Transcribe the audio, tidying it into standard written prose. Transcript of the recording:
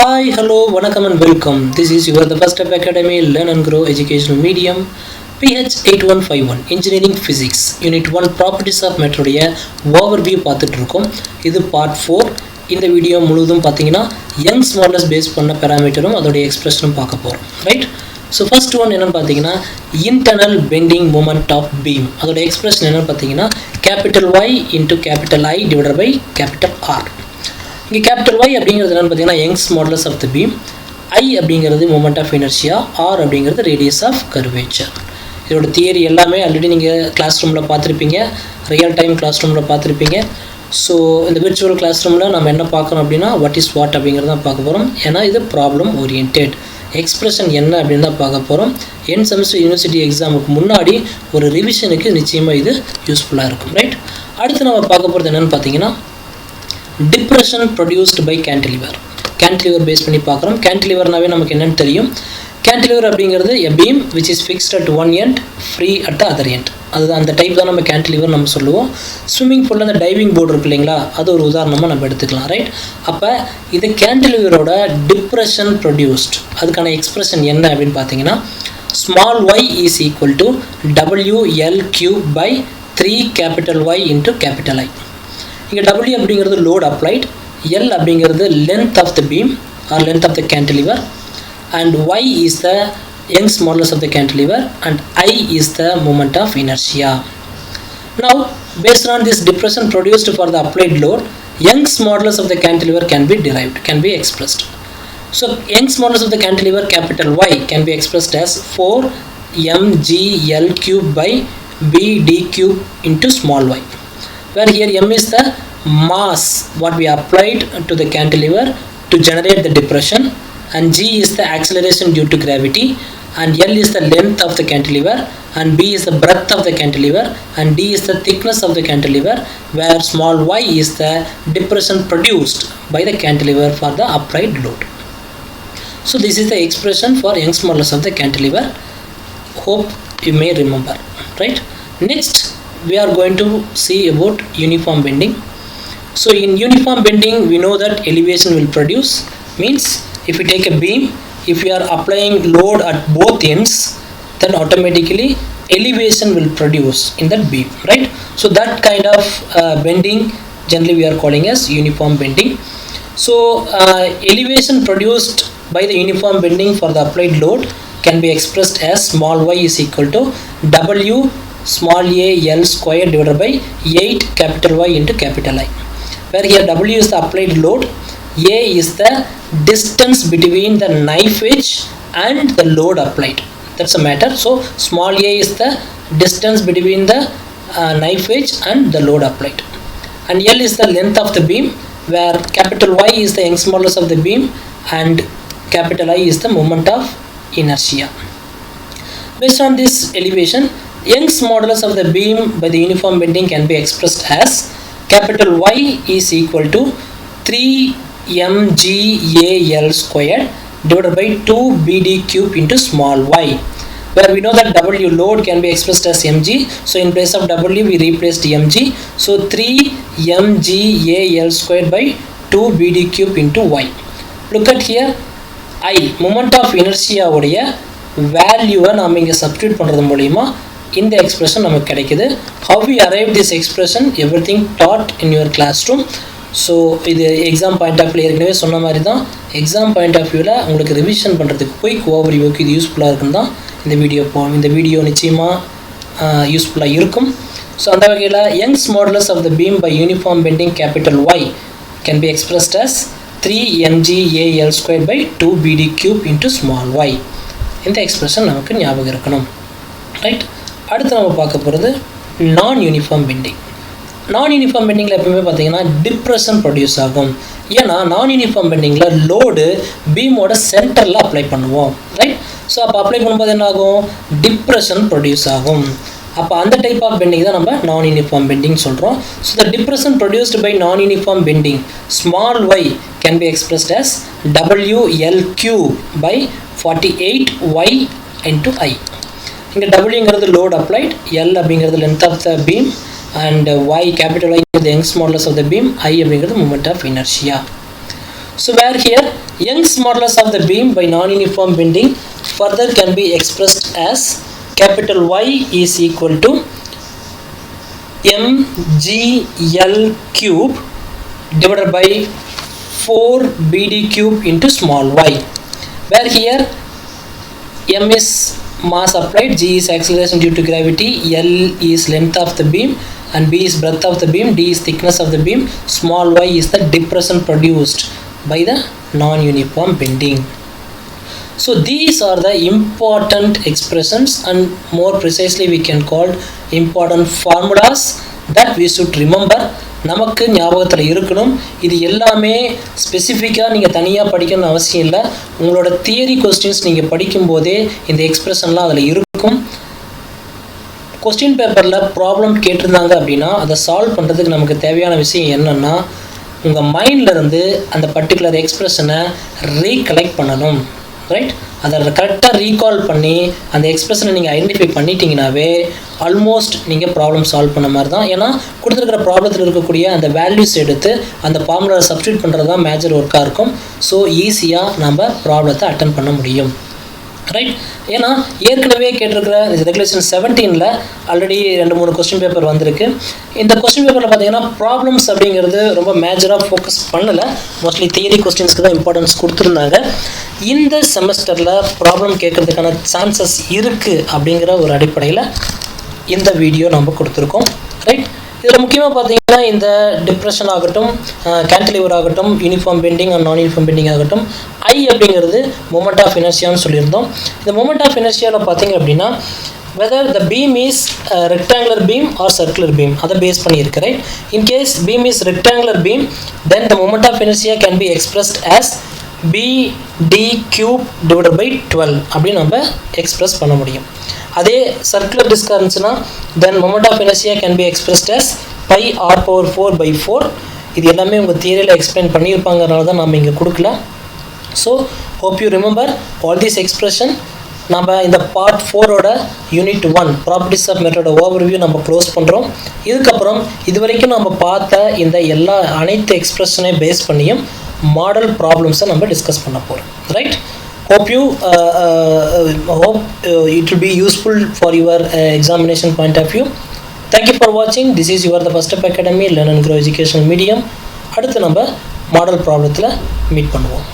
Hi, hello, vanakkam and welcome. This is your the first step academy learn and grow educational medium PH 8151 Engineering Physics Unit 1 Properties of Matter உடைய overview பார்த்துட்டு இருக்கோம். இது part 4. இந்த video முழுவதும் பார்த்தீங்கன்னா Young's models base பண்ண பாராமீட்டரும் அதோட எக்ஸ்பிரஷனும் பார்க்க போறோம். ரைட்? ஸோ ஃபர்ஸ்ட் ஒன் என்னன்னு பார்த்தீங்கன்னா internal bending moment of beam. அதோட எக்ஸ்பிரஷன் என்னன்னு பார்த்தீங்கன்னா capital Y into capital I divided by capital R. இங்கே கேபிட்டல் Y அப்படிங்கிறது என்னென்னு பார்த்தீங்கன்னா Young's modulus of the beam, I அப்படிங்கிறது மூமெண்ட் ஆஃப் இனர்ஷியா, R அப்படிங்கிறது ரேடியஸ் ஆஃப் கர்வேச்சர். இதோட தியரி எல்லாமே ஆல்ரெடி நீங்கள் கிளாஸ் ரூமில் பார்த்துருப்பீங்க, ரியல் டைம் கிளாஸ் ரூமில் பார்த்துருப்பீங்க. ஸோ இந்த விர்ச்சுவல் கிளாஸ் ரூமில் நம்ம என்ன பார்க்குறோம் அப்படின்னா வாட் இஸ் வாட் அப்படிங்கிறது தான் பார்க்க போகிறோம். ஏன்னா இது ப்ராப்ளம் ஓரியன்டெட். எக்ஸ்பிரஷன் என்ன அப்படின்னு தான் பார்க்க போகிறோம். என் செமஸ்டர் யூனிவர்சிட்டி எக்ஸாமுக்கு முன்னாடி ஒரு ரிவிஷனுக்கு நிச்சயமாக இது யூஸ்ஃபுல்லாக இருக்கும். ரைட்? அடுத்து நம்ம பார்க்க போகிறது என்னென்னு பார்த்தீங்கன்னா depression produced by cantilever. Cantilever base பண்ணி பார்க்குறோம். கேன்டிலிவர்னாவே நமக்கு என்னென்னு தெரியும். கேன்டிலிவர் அப்படிங்கிறது a beam which is fixed at one end free at the other end. அதுதான் அந்த டைப் தான் நம்ம கேன்டிலிவர் நம்ம சொல்லுவோம். ஸ்விம்மிங் பூலில் அந்த டைவிங் போர்டு இருக்கு இல்லைங்களா, அது ஒரு உதாரணமாக நம்ம எடுத்துக்கலாம். ரைட்? அப்போ இது கேன்டிலிவரோட டிப்ரெஷன் ப்ரொடியூஸ்ட். அதுக்கான எக்ஸ்பிரஷன் என்ன அப்படின்னு பார்த்தீங்கன்னா small y is equal to WL³ by 3 capital Y into capital I. இங்கே W அப்படிங்கிறது லோட் அப்ளைட், L அப்படிங்கிறது length of the beam or length of the cantilever, and Y is the Young's modulus of the cantilever, and I is the moment of inertia. Now, based on this depression produced for the applied load, Young's modulus of the cantilever can be derived, can be expressed. So, Young's modulus of the cantilever capital Y can be expressed as 4mgL³ by bd³ into small y, where here m is the mass what we applied to the cantilever to generate the depression, and g is the acceleration due to gravity, and L is the length of the cantilever, and B is the breadth of the cantilever, and D is the thickness of the cantilever, where small y is the depression produced by the cantilever for the applied load. So this is the expression for Young's modulus of the cantilever. Hope you may remember. Right? Next we are going to see about uniform bending. So in uniform bending we know that elevation will produce, means if we take a beam, if we are applying load at both ends, then automatically elevation will produce in that beam. Right? So that kind of bending generally we are calling as uniform bending. So elevation produced by the uniform bending for the applied load can be expressed as small y is equal to W small a L square divided by 8 capital Y into capital I, where here W is the applied load, A is the distance between the knife edge and the load applied. That's a matter. So small a is the distance between the knife edge and the load applied, and L is the length of the beam, where capital Y is the Young's modulus of the beam and capital I is the moment of inertia. Based on this elevation, Young's modulus of the beam by the uniform bending can be expressed as capital Y is equal to 3mgAL squared divided by 2bd³ into small y, where we know that W load can be expressed as mg. So in place of W we replaced mg. So 3mgAL squared by 2bd³ into y. Look at here, I moment of inertia உடைய வேல்யூவை நாம் இங்கே substitute பண்ணுறது மூலிமா இந்த expression நமக்கு கிடைக்குது. How we arrive this expression everything taught in your class room. So இது எக்ஸாம் பாயிண்ட் ஆஃப் வியூ ஏற்கனவே சொன்ன மாதிரி தான், எக்ஸாம் பாயிண்ட் ஆஃப் வியூவில் உங்களுக்கு ரிவிஷன் பண்ணுறதுக்கு குயிக் ஓவர்வியூக்கு இது யூஸ்ஃபுல்லாக இருக்குன்னு தான் இந்த வீடியோ நிச்சயமாக யூஸ்ஃபுல்லாக இருக்கும். ஸோ அந்த வகையில் Young's modulus of the beam by uniform bending capital Y can be expressed as 3mgAL squared by 2bd³ into small y. இந்த எக்ஸ்பிரஷன் நமக்கு ஞாபகம் இருக்கணும். ரைட்? அடுத்து நம்ம பார்க்க போகிறது நான் யூனிஃபார்ம் பெண்டிங். நான் யூனிஃபார்ம் பெண்டிங்கில் எப்பவுமே பார்த்தீங்கன்னா டிப்ரெஷன் ப்ரொடியூஸ் ஆகும். ஏன்னா நான் யூனிஃபார்ம் பெண்டிங்கில் லோடு பீமோட சென்டரில் அப்ளை பண்ணுவோம். ரைட்? ஸோ அப்போ அப்ளை பண்ணும்போது என்ன ஆகும்? டிப்ரெஷன் ப்ரொடியூஸ் ஆகும். அப்போ அந்த டைப் ஆஃப் பெண்டிங் தான் நம்ம நான் யூனிஃபார்ம் பெண்டிங் சொல்கிறோம். So the depression produced by non uniform bending small y can be expressed as WL³ by 48y into I. இங்கே Wங்கிறது load applied, L அப்படிங்கிறது length of the beam, and Y capital I is the Young's modulus of the beam, I அப்படிங்கிறது moment of inertia. So where here Young's modulus of the beam by non-uniform bending further can be expressed as capital Y is equal to mgl cube divided by 4bd cube into small y, where here m is mass applied, g is acceleration due to gravity, l is length of the beam, and b is breadth of the beam, d is thickness of the beam, small y is the depression produced by the non-uniform bending. So these are the important expressions, and more precisely we can call important formulas that we should remember. நமக்கு ஞாபகத்தில் இருக்கணும். இது எல்லாமே ஸ்பெசிஃபிக்காக நீங்கள் தனியாக படிக்கணும்னு அவசியம் இல்லை. உங்களோட தியரி கொஸ்டின்ஸ் நீங்கள் படிக்கும்போதே இந்த எக்ஸ்பிரஷன்லாம் அதில் இருக்கும். கொஸ்டின் பேப்பரில் ப்ராப்ளம் கேட்டிருந்தாங்க அப்படின்னா அதை சால்வ் பண்ணுறதுக்கு நமக்கு தேவையான விஷயம் என்னென்னா, உங்கள் மைண்ட்லேருந்து அந்த பர்டிகுலர் எக்ஸ்பிரஷனை ரீகலெக்ட் பண்ணணும். ரைட், அதை கரெக்டாக ரீகால் பண்ணி அந்த எக்ஸ்பிரஷனை நீங்கள் ஐடென்டிஃபை பண்ணிட்டீங்கன்னாவே ஆல்மோஸ்ட் நீங்கள் ப்ராப்ளம் சால்வ் பண்ண மாதிரி தான். ஏன்னா கொடுத்துருக்கிற ப்ராப்ளத்தில் இருக்கக்கூடிய அந்த வேல்யூஸ் எடுத்து அந்த ஃபார்முலாவை சப்ஸ்டியூட் பண்ணுறது தான் மேஜர் ஒர்க்காக இருக்கும். ஸோ ஈஸியாக நம்ம ப்ராப்ளத்தை அட்டன் பண்ண முடியும். ரைட், ஏன்னா ஏற்கனவே கேட்டிருக்கிற ரெகுலேஷன் 17ல் ஆல்ரெடி 2-3 கொஸ்டின் பேப்பர் வந்திருக்கு. இந்த கொஸ்டின் பேப்பரில் பார்த்தீங்கன்னா ப்ராப்ளம்ஸ் அப்படிங்கிறது ரொம்ப மேஜராக ஃபோக்கஸ் பண்ணலை. மோஸ்ட்லி தியரி கொஸ்டின்ஸ்க்கு தான் இம்பார்ட்டன்ஸ் கொடுத்துருந்தாங்க. இந்த செமஸ்டரில் ப்ராப்ளம் கேட்கறதுக்கான சான்சஸ் இருக்குது அப்படிங்கிற ஒரு அடிப்படையில் இந்த வீடியோ நம்ம கொடுத்துருக்கோம். ரைட், இதில் முக்கியமாக பார்த்தீங்கன்னா இந்த டிப்ரெஷன் ஆகட்டும், கேன்டிலிவர் ஆகட்டும், யூனிஃபார்ம் பெண்டிங் அண்ட் நான் யூனிஃபார்ம் பெண்டிங் ஆகட்டும், ஐ அப்படிங்கிறது மொமெண்ட் ஆஃப் இனர்ஷியான்னு சொல்லியிருந்தோம். இந்த மொமெண்ட் ஆஃப் இனர்ஷியாவில் பார்த்தீங்க அப்படின்னா whether the beam is rectangular beam or circular beam, அதை பேஸ் பண்ணியிருக்கு. Right, in case beam is rectangular beam, then the moment of inertia can be expressed as bd cube divided by 12 அப்படின்னு நம்ம express பண்ண முடியும். அதே circular டிஸ்காக இருந்துச்சுன்னா then moment of inertia can be expressed as pi r power 4 by 4. இது எல்லாமே உங்கள் தியரியில் எக்ஸ்பிளைன் பண்ணியிருப்பாங்கிறனால தான் நம்ம இங்கே கொடுக்கல. So hope you remember all this expression. நம்ம இந்த பார்ட் 4ஓட யூனிட் 1 ப்ராப்பர்ட்டிஸ் ஆஃப் மெத்தடோட ஓவர்வியூ நம்ம க்ளோஸ் பண்ணுறோம். இதுக்கப்புறம் இது வரைக்கும் நம்ம பார்த்த இந்த அனைத்து எக்ஸ்பிரஷனை பேஸ் பண்ணியும் மாடல் ப்ராப்ளம்ஸை நம்ம டிஸ்கஸ் பண்ண போகிறோம். Right, hope it will be useful for your examination point of view. Thank you for watching. This is your the First Step Academy Learn and Grow Educational Medium. அடுத்து நம்ம model ப்ராப்ளத்தில் meet பண்ணுவோம்.